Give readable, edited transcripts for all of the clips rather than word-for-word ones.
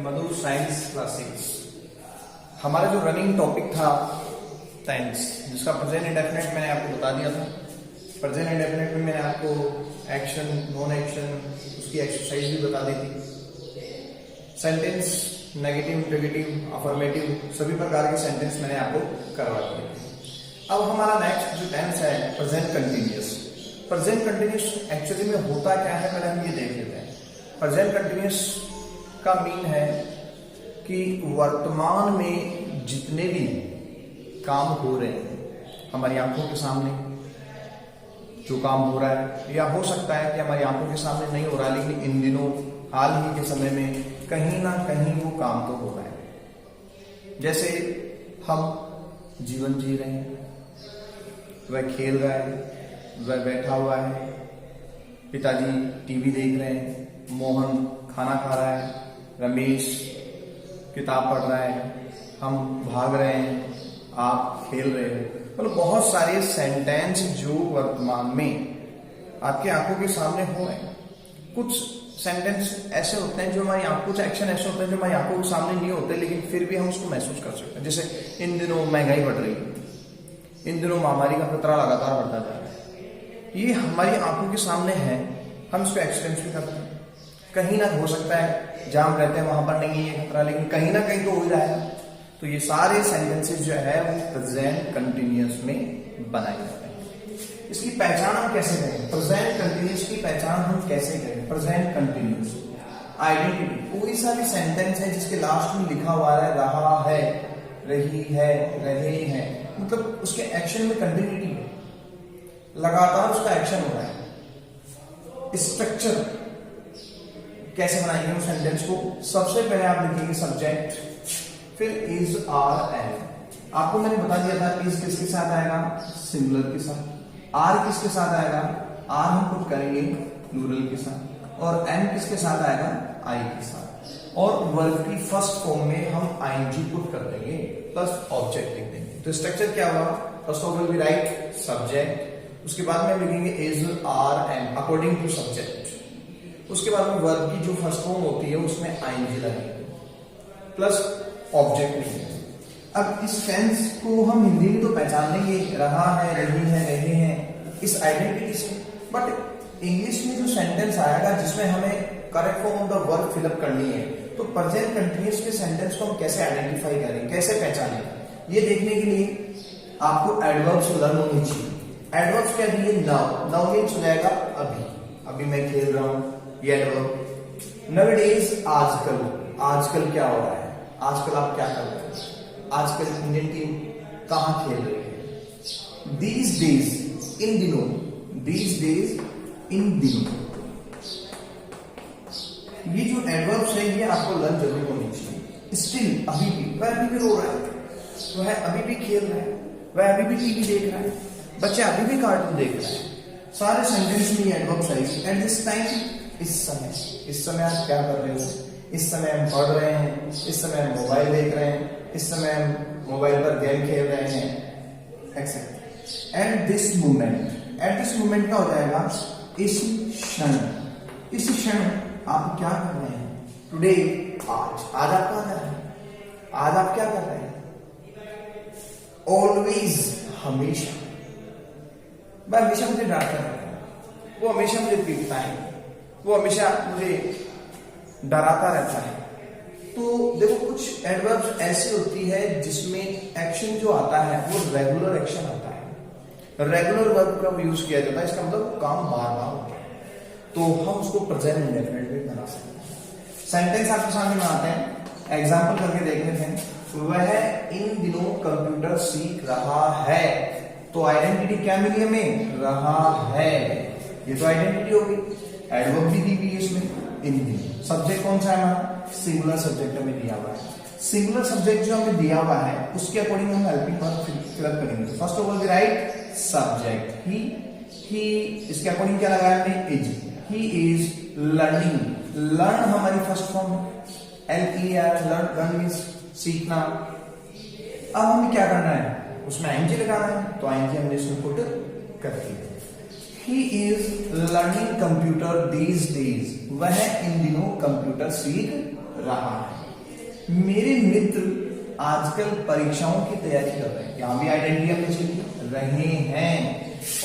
मधु science classes. हमारा जो running topic था टेंस, जिसका प्रेजेंट इंडेफिनिट मैंने आपको बता दिया था। प्रेजेंट इंडेफिनिट में मैंने आपको एक्शन, नॉन एक्शन, उसकी एक्सरसाइज भी बता दी थी। सेंटेंस नेगेटिव, इंटरोगेटिव, अफर्मेटिव सभी प्रकार के सेंटेंस मैंने आपको करवा दिए थे। अब हमारा नेक्स्ट जो टेंस है present continuous. Present continuous actually में होता क्या है, पहले हम ये देख लेते हैं। प्रेजेंट कंटिन्यूअस का मीन है कि वर्तमान में जितने भी काम हो रहे हैं हमारी आंखों के सामने, जो काम हो रहा है, या हो सकता है कि हमारी आंखों के सामने नहीं हो रहा, लेकिन इन दिनों हाल ही के समय में कहीं ना कहीं वो काम तो हो रहा है। जैसे हम जीवन जी रहे हैं, वह खेल रहा है, वह बैठा हुआ है, पिताजी टीवी देख रहे हैं, मोहन खाना खा रहा है, रमेश किताब पढ़ रहा है, हम भाग रहे हैं, आप खेल रहे हो। मतलब बहुत सारे सेंटेंस जो वर्तमान में आपकी आंखों के सामने हो रहे हैं। कुछ सेंटेंस ऐसे होते हैं जो हमारी कुछ एक्शन ऐसे होते हैं जो हमारी आंखों के सामने नहीं होते, लेकिन फिर भी हम उसको महसूस कर सकते हैं। जैसे इन दिनों महंगाई बढ़ रही है, इन दिनों महामारी का खतरा लगातार बढ़ता जा रहा है, ये हमारी आंखों के सामने है, हम इसको एक्सपीरियंस भी करते हैं। कहीं ना हो सकता है जहां हम रहते हैं वहां पर नहीं है ये खतरा, लेकिन कहीं ना कहीं तो हो ही रहा है। तो ये सारे सेंटेंसेस जो है वो प्रेजेंट कंटिन्यूअस में बनाए जाते हैं। इसकी पहचान हम कैसे करें? प्रेजेंट कंटिन्यूअस की पहचान हम कैसे करें? प्रेजेंट कंटिन्यूअस आइडेंटिटी, कोई सा भी सेंटेंस है जिसके लास्ट में लिखा हुआ है रहा है, रही है, रहे हैं, मतलब उसके एक्शन में कंटिन्यूटी है, लगातार उसका एक्शन हो रहा है। स्ट्रक्चर कैसे बनाएंगे उस सेंटेंस को? सबसे पहले आप लिखेंगे सब्जेक्ट, फिर इज, आर, एम। आपको मैंने बता दिया था इज किसके साथ आएगा? सिंगुलर के साथ। आर किसके साथ आएगा? आर हम पुट करेंगे प्लूरल के साथ। और एम किसके साथ आएगा? आई के साथ। और वर्ब की फर्स्ट फॉर्म में हम आईएनजी पुट कर देंगे प्लस ऑब्जेक्ट लिख देंगे। तो स्ट्रक्चर क्या हुआ? First of all we write subject, उसके बाद में लिखेंगे is, are, am according to subject. उसके बाद में वर्ब की जो फर्स्ट फॉर्म होती है उसमें आईएनजी लगेगी प्लस ऑब्जेक्ट लिखेंगे। अब इस टेंस को हम हिंदी में तो पहचान लेंगे, रहा है, रही है, रहे हैं, इस आइडेंटिटी से। बट इंग्लिश में जो सेंटेंस आएगा जिसमें हमें correct form of the verb fill up करनी है, तो प्रेजेंट कंटिन्यूअस के सेंटेंस को हम कैसे आइडेंटिफाई करें, कैसे पहचानें, ये देखने के लिए आपको एडवर्ब्स लर्न होनी चाहिए। एडवर्ब्स क्या दिए? नाउ। नाउ मीन्स हो जाएगा अभी, अभी मैं खेल रहा हूं, ये एडवर्ब। नाउअडेज, आजकल, आजकल क्या हो रहा है, आजकल आप क्या कर रहे हैं, आजकल इंडियन टीम कहां खेल रही है। दीज डेज, इन दिनों, दीज डेज, इन दिनों। ये जो एडवर्ब्स है ये आपको लर्न जरूर होनी चाहिए। स्टिल, अभी भी, वह अभी भी रो रहा है, वह अभी भी खेल रहा है, वह अभी भी टीवी देख रहा है, बच्चे अभी भी कार्टून देख रहे हैं। सारे सेंटेंस में ये एडवर्ब्स आएगी। एट दिस टाइम, इस समय, इस समय आप क्या कर रहे हो, इस समय हम पढ़ रहे हैं, इस समय हम मोबाइल देख रहे हैं, इस समय हम मोबाइल पर गेम खेल रहे हैं, etcetera. At this moment, at this moment क्या हो जाएगा? इस क्षण, इस क्षण आप क्या कर रहे हैं? टुडे, आज, आज आप क्या कर रहे हैं, आज आप क्या कर रहे हैं? ऑलवेज, हमेशा, वह हमेशा मुझे डांटता है, वो हमेशा मुझे पीटता है, वो हमेशा मुझे डराता रहता है। तो देखो कुछ एडवर्ब्स ऐसी होती है जिसमें एक्शन जो आता है वो रेगुलर एक्शन आता है, रेगुलर वर्ब का यूज किया जाता है, इसका मतलब काम बार बार होता है, तो हम उसको प्रेजेंट इंडेफिनिट में बना सकते हैं। सेंटेंस आपके सामने बनाते हैं, एग्जाम्पल करके देख लेते हैं। वह इन दिनों कंप्यूटर सीख रहा है, तो आइडेंटिटी क्या मिली हमें? रहा है, ये तो आइडेंटिटी होगी। एडवर्ब भी दी हुई है इसमें, इन दिनों। सब्जेक्ट कौन सा है हमारा? सिंगुलर सब्जेक्ट हमें दिया हुआ है। सिंगुलर सब्जेक्ट जो हमें दिया हुआ है उसके अकॉर्डिंग हम हेल्पिंग वर्ब फिलअप करेंगे। First of all we write subject, he, इसके अकॉर्डिंग क्या लगाया हमने? Is. He is learning, learn हमारी first form LER, learn means सीखना। अब हमें क्या करना है? उसमें आईएनजी लगाना है, तो आईएनजी हमने इसमें पुट कर दिया। He is learning computer these days, वह इन दिनों कंप्यूटर सीख रहा है। मेरे मित्र आजकल परीक्षाओं की तैयारी कर रहे हैं। यहां भी आइडेंटिटी हमने चेक रहे हैं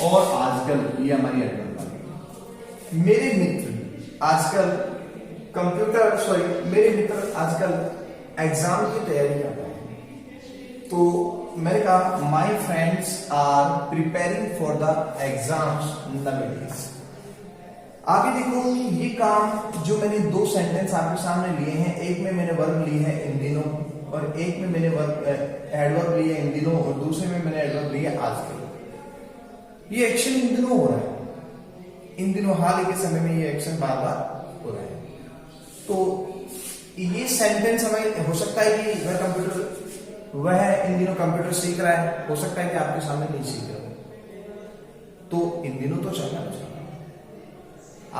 और आजकल ये हमारी आइडेंटिटी। मेरे मित्र आजकल मेरे मित्र आजकल एग्जाम की तैयारी कर रहे हैं। तो मैंने कहा my friends are preparing for the exams nowadays. आगे देखो ये काम जो मैंने दो सेंटेंस आपके सामने लिए हैं, एक में मैंने वर्ब ली है इन दिनों और एक में मैंने एडवर्ब लिया है इन दिनों और दूसरे में मैंने एडवर्ब लिया आजकल। ये एक्शन इन दिनों हो रहा है, इन दिनों हाल के समय में ये एक्शन बार बार हो रहा है। तो ये सेंटेंस हमें हो सकता है कि वह इन दिनों कंप्यूटर सीख रहा है, हो सकता है कि आपके सामने नहीं सीख रहा। तो इन दिनों तो चलना है,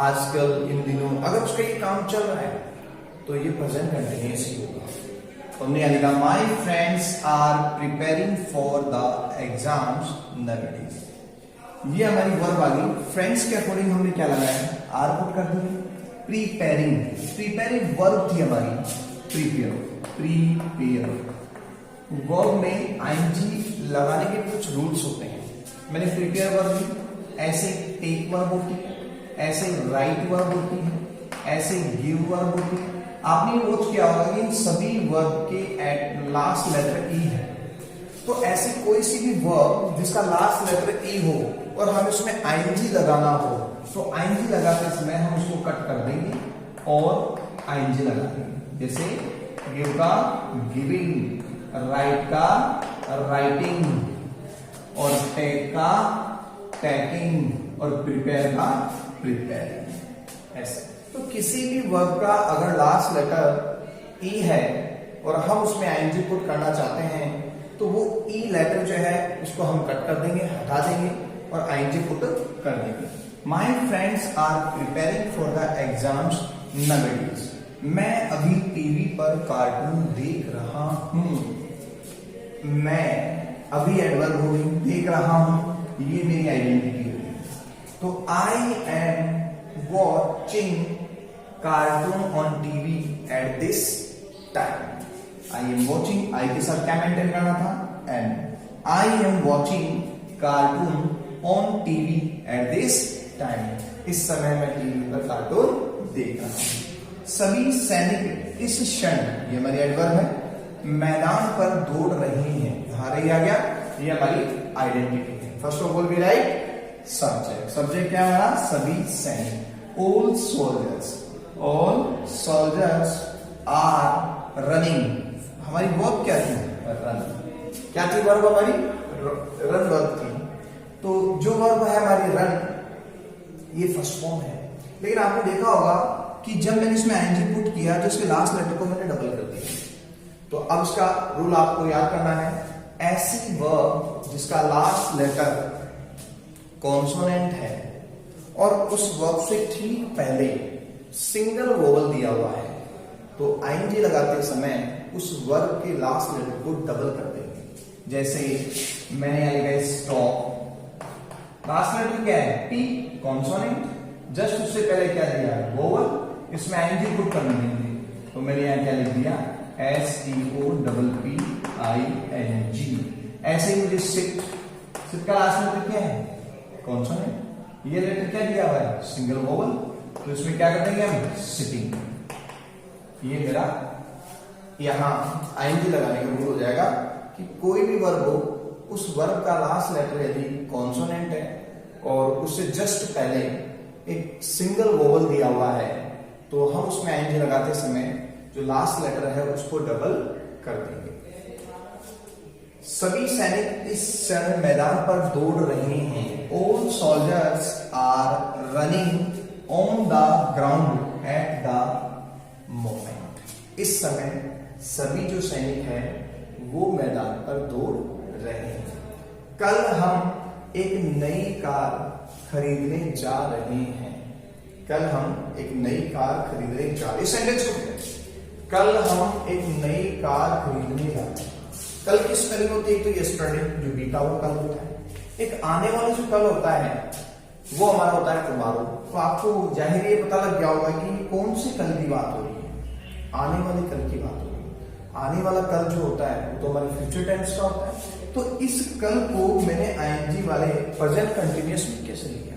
आजकल इन दिनों अगर उसका ये काम चल रहा है तो ये प्रेजेंट कंटिन्यूअस ही होगा। तो हमने यहां लिखा my friends are preparing for the exams nowadays. ये हमारी वर्ब आ गई। फ्रेंड्स के अकॉर्डिंग हमने क्या लगाया, आर पुट कर दिया। प्रीपेयरिंग वर्ब थी हमारी प्रीपेयर। वर्ब में आईएनजी लगाने के कुछ रूल्स होते हैं। मैंने प्रीपेयर वर्ब ली, ऐसे टेक वर्ब होती है, ऐसे राइट वर्ब होती है, ऐसे गिव वर्ब होती है। आपने नोट किया होगा कि इन सभी वर्ब के एट लास्ट लेटर ई है। तो ऐसे कोई सी भी वर्ब जिसका लास्ट लेटर ई हो और हमें उसमें आईएनजी लगाना हो तो आईएनजी लगाते समय हम उसको कट कर देंगे और आईएनजी लगा देंगे। जैसे गिव का गिविंग, राइट का राइटिंग और टेक का टेकिंग और प्रिपेयर का प्रिपेयरिंग। ऐसे तो किसी भी वर्ब का अगर लास्ट लेटर ई है और हम उसमें आईएनजी पुट करना चाहते हैं तो वो ई लेटर जो है उसको हम कट कर देंगे, हटा देंगे और आईएनजी पुट कर देंगे। My friends are preparing for the exams nowadays. मैं अभी टीवी पर कार्टून देख रहा हूं। मैं अभी एडवर्ब हो गई, देख रहा हूं, ये मेरी आइडेंटिटी होगी। तो I am watching cartoon on TV at this time. I am watching, I के साथ क्या मेंटेन करना था, and I am watching cartoon on TV at this time. इस समय मैं टीवी पर कार्टून देख रहा हूं। सभी सैनिक इस क्षण, ये हमारी एडवर्ब है, मैदान पर दौड़ रहे हैं। रही आ गया, ये हमारी आइडेंटिटी है। First of all we write subject. Subject क्या है हमारा, सभी सैनिक। All soldiers are running. हमारी वर्ब क्या थी, रन। क्या थी वर्ब हमारी, रन वर्ब थी। तो जो वर्ब है हमारी रन, ये फर्स्ट फॉर्म है। लेकिन आपने देखा होगा कि जब मैंने इसमें आईएनजी पुट किया तो इसके लास्ट लेटर को मैंने डबल कर दिया। तो अब इसका रूल आपको याद करना है, ऐसी वर्ब जिसका लास्ट लेटर कॉन्सोनेंट है और उस वर्ब से ठीक पहले सिंगल वोवल दिया हुआ है तो आईएनजी लगाते समय उस वर्ब के लास्ट लेटर को डबल कर देंगे। जैसे मैंने यहां लिखा है स्टॉप, लास्ट लेटर क्या है, पी, कॉन्सोनेंट, जस्ट उससे पहले क्या दिया है, वोवल, इसमें आईएनजी पुट करने देंगे। तो मैंने यहां क्या लिख दिया, STOPPING। ऐसे ही मुझे सिट, सिट का लास्ट लेटर क्या है, कॉन्सोनेंट। ये लेटर क्या दिया हुआ है, सिंगल वोवल, तो इसमें क्या कर देंगे हम, सिटिंग। ये मेरा यहां आईएनजी लगाने का रूल हो जाएगा कि कोई भी वर्ब हो, उस वर्ब का लास्ट लेटर यदि कॉन्सोनेंट है और उससे जस्ट पहले एक सिंगल वोवल दिया हुआ है तो हम उसमें आईएनजी लगाते समय जो लास्ट लेटर है उसको डबल कर देंगे। सभी सैनिक इस क्षण मैदान पर दौड़ रहे हैं। All soldiers are running on the ground at the moment. इस समय सभी जो सैनिक हैं वो मैदान पर दौड़ रहे हैं। कल हम एक नई कार खरीदने जा रहे हैं। कल हम एक नई कार खरीदने जा रहे हैं। इस सेंटेंस को कल हम एक नई कार खरीदने जा रहे हैं। कल की स्पेलिंग होती है, तो यस्टरडे जो बीता हुआ कल होता है। एक आने वाला जो कल होता है वो हमारा होता है टुमारो। तो आपको जाहिर ये पता लग गया होगा कि कौन सी कल की बात हो रही है। आने वाले कल की बात होगी। आने वाला कल जो होता है वो तो हमारे फ्यूचर टेंस का होता है। तो इस कल को मैंने आईएनजी वाले प्रेजेंट कंटिन्यूअस में कैसे लिया,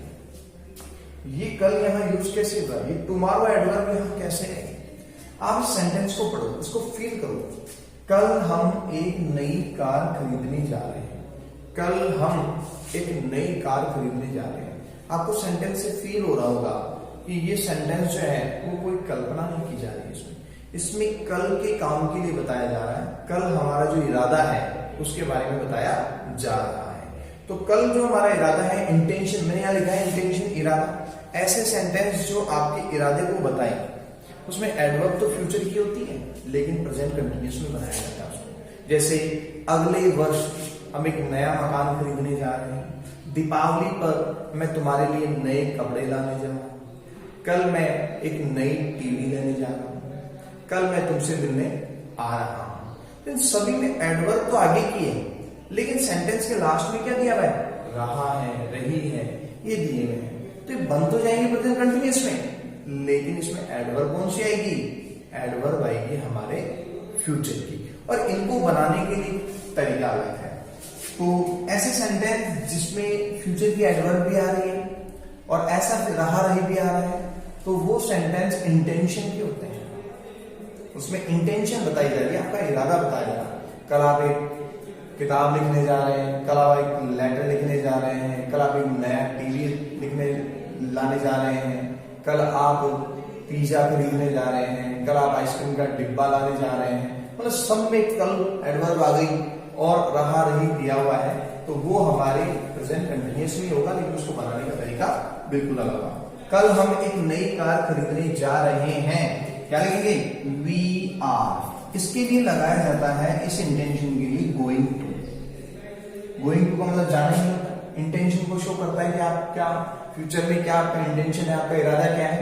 ये कल यहाँ यूज कैसे हुआ, ये टुमारो एडवर्ब यहाँ कैसे है। आप इस सेंटेंस को पढ़ो, इसको फील करो। कल हम एक नई कार खरीदने जा रहे हैं। कल हम एक नई कार खरीदने जा रहे हैं। आपको सेंटेंस से फील हो रहा होगा कि ये सेंटेंस जो है वो कोई कल्पना नहीं की जा रही है। इसमें कल के काम के लिए बताया जा रहा है, कल हमारा जो इरादा है उसके बारे में बताया जा रहा है। तो कल जो हमारा इरादा है, इंटेंशन, मैंने यहाँ लिखा है इंटेंशन, इरादा। ऐसे सेंटेंस जो आपके इरादे को बताएं, उसमें एडवर्ब तो फ्यूचर की होती है लेकिन प्रेजेंट कंटिन्यूअस में बनाया जाता है उसको। जैसे अगले वर्ष हम एक नया मकान खरीदने जा रहे हैं। दीपावली पर मैं तुम्हारे लिए नए कपड़े लाने जा रहा हूं। कल मैं एक नई टीवी लेने जा रहा हूं। कल मैं तुमसे मिलने आ रहा हूं। तो इन सभी में एडवर्ब तो आगे की है लेकिन सेंटेंस के लास्ट में क्या दिया हुआ है, रहा है, रही है, ये दिए हुए हैं। तो ये बन तो जाएंगे प्रेजेंट कंटिन्यूअस में, लेकिन इसमें एडवर्ब कौन सी आएगी, एडवर्ब आएगी हमारे फ्यूचर की। और इनको बनाने के लिए तरीका अलग है। तो ऐसे सेंटेंस जिसमें फ्यूचर की एडवर्ब भी आ रही है और ऐसा रहा रही भी आ रहा है, तो वो सेंटेंस इंटेंशन के होते हैं। उसमें इंटेंशन बताई जा रही है, आपका इरादा बताया जा रहा है। कल आप एक किताब लिखने जा रहे हैं, कल आप एक लेटर लिखने जा रहे हैं, कल आप एक नया टीवी लाने जा रहे हैं, कल आप पिज्जा खरीदने जा रहे हैं, कल आप आइसक्रीम का डिब्बा लाने जा रहे हैं। मतलब सब में कल एडवर्ब आ गई और रहा रही दिया हुआ है, तो वो हमारे प्रेजेंट कंटिन्यूअस में होगा, लेकिन उसको बनाने का तरीका बिल्कुल अलग होगा। कल हम एक नई कार खरीदने जा रहे हैं, क्या लिखेंगे, वी आर। इसके लिए लगाया जाता है, इस इंटेंशन के लिए, गोइंग टू। गोइंग टू का मतलब जाना ही होता है। इंटेंशन को शो करता है कि आप क्या फ्यूचर में क्या आपका इंटेंशन है, आपका इरादा क्या है।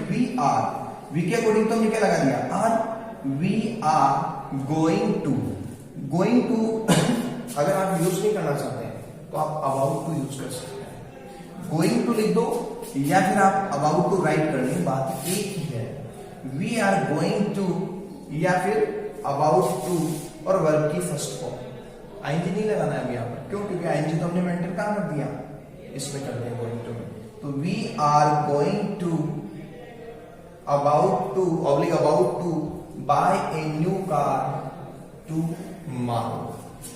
वी आर, वी के अकॉर्डिंग तो हमने क्या लगा दिया, are. We are going to. Going to अगर आप यूज नहीं करना चाहते हैं तो आप अबाउट टू यूज कर सकते हैं। गोइंग टू लिख दो या फिर आप अबाउट टू राइट कर लें, बात एक ही है। वी आर गोइंग टू या फिर अबाउट टू और वर्ब की फर्स्ट फॉर्म। आईएनजी नहीं लगाना है अभी यहाँ पर, क्यों, क्योंकि आईएनजी तो हमने मेंटेन कहाँ कर दिया, इसमें कर दिया गोइंग टू में। तो we are going to about to about to buy a new car tomorrow.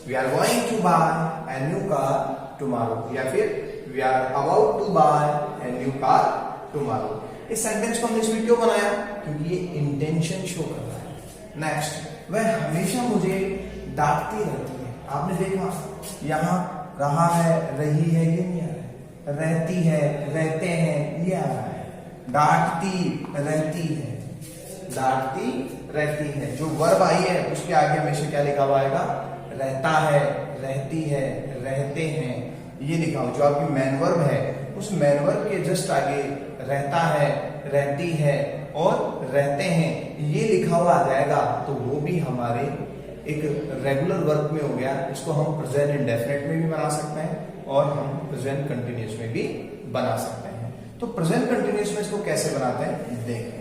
We are going to buy a new car tomorrow या फिर we are about to buy a new car tomorrow। इस sentence को हमने इसमें क्यों बनाया, क्योंकि ये इंटेंशन शो कर रहा है। नेक्स्ट, वह हमेशा मुझे डांटती रहती है। आपने देखा यहाँ रहा है, रही है, ये नहीं आ रहा है। रहती है, रहते हैं, ये आ रहा है। डांटती रहती है, डांटती रहती है। जो वर्ब आई है उसके आगे हमेशा क्या लिखा हुआ आएगा, रहता है, रहती है, रहते हैं, ये लिखा हुआ। जो आपकी मैन वर्ब है उस मैन वर्ब के जस्ट आगे रहता है, रहती है और रहते हैं ये लिखा हुआ आ जाएगा, तो वो भी हमारे एक रेगुलर वर्ब में हो गया। इसको हम प्रेजेंट इंडेफिनिट में भी बना सकते हैं और हम प्रेजेंट कंटिन्यूअस में भी बना सकते हैं। तो प्रेजेंट कंटिन्यूअस में इसको कैसे बनाते हैं देखें।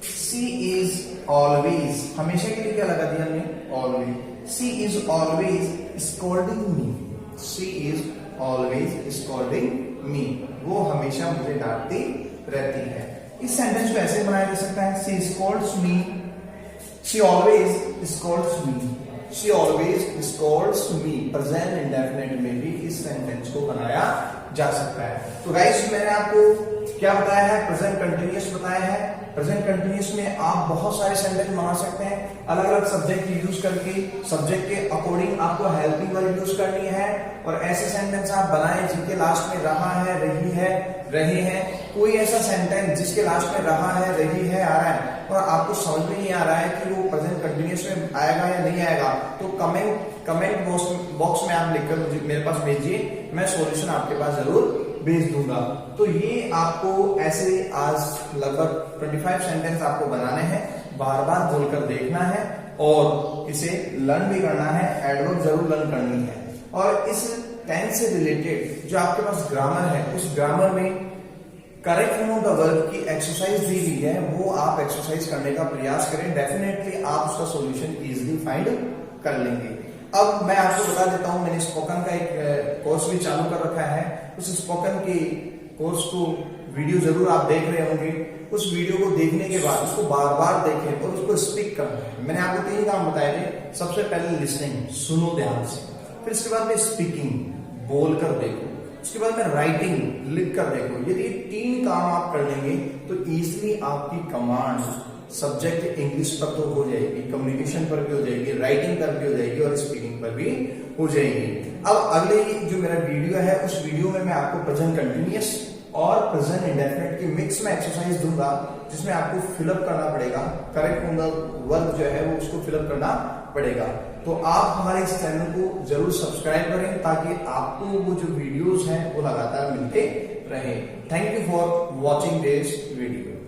सी इज ऑलवेज, हमेशा के लिए क्या लगा दिया हमने, always. She is always scolding me. She is always scolding me, वो हमेशा मुझे डांटती रहती है। इस सेंटेंस को ऐसे बनाया जा सकता है, she scolds me, she always scolds me, she always scolds me. Present indefinite में भी इस सेंटेंस को बनाया जा सकता है। तो गाइस मैंने आपको क्या बताया है, प्रेजेंट कंटिन्यूअस बताया है। प्रेजेंट कंटिन्यूअस में आप बहुत सारे सेंटेंस बना सकते हैं, अलग अलग सब्जेक्ट यूज करके, सब्जेक्ट के अकॉर्डिंग आपको हेल्पिंग वर्ब यूज करनी है। और ऐसे सेंटेंस आप बनाएं जिनके लास्ट में रहा है, रही है, रहे हैं। कोई ऐसा सेंटेंस जिसके लास्ट में रहा है, रही है आ रहा है और आपको समझ में नहीं आ रहा है कि वो प्रेजेंट कंटिन्यूअस में आएगा या नहीं आएगा, तो कमेंट बॉक्स में आप लिखकर मुझे मेरे पास भेजिए, मैं सॉल्यूशन आपके पास जरूर भेज दूंगा। तो ये आपको ऐसे आज लगभग 25 सेंटेंस आपको बनाने हैं, बार बार बोलकर देखना है और इसे लर्न भी करना है। एडवर्ब जरूर लर्न करनी है। और इस टेंस से रिलेटेड जो आपके पास ग्रामर है, उस ग्रामर में correct form of the verb की एक्सरसाइज दी गई है, वो आप एक्सरसाइज करने का प्रयास करें, डेफिनेटली आप उसका सॉल्यूशन इजीली फाइंड कर लेंगे। अब मैं आपको बता देता हूं, मैंने स्पोकन का एक कोर्स भी चालू कर रखा है। उस स्पोकन के कोर्स को वीडियो जरूर आप देख रहे होंगे। उस वीडियो को देखने के बाद उसको बार बार देखें और उसको स्पीक करना है। मैंने आपको 3 काम बताए थे। सबसे पहले लिसनिंग, सुनो ध्यान से, फिर इसके बाद में स्पीकिंग, बोल कर देखो, उसके बाद में राइटिंग, लिख कर देखो। यदि ये 3 काम आप कर लेंगे तो इजीली आपकी कमांड सब्जेक्ट इंग्लिश पर तो हो जाएगी, कम्युनिकेशन पर भी हो जाएगी, राइटिंग पर भी हो जाएगी और स्पीकिंग पर भी हो जाएगी। अब अगले जो मेरा वीडियो है, उस वीडियो में मैं आपको प्रेजेंट कंटिन्यूअस और प्रेजेंट इंडेफिनिट की मिक्स में एक्सरसाइज दूंगा, जिसमें आपको फिलअप करना पड़ेगा। करेक्ट फॉर्म ऑफ वर्ब जो है वो उसको फिलअप करना पड़ेगा। तो आप हमारे इस चैनल को जरूर सब्सक्राइब करें ताकि आपको वो जो वीडियोस हैं वो लगातार मिलते रहे। Thank you for watching this video.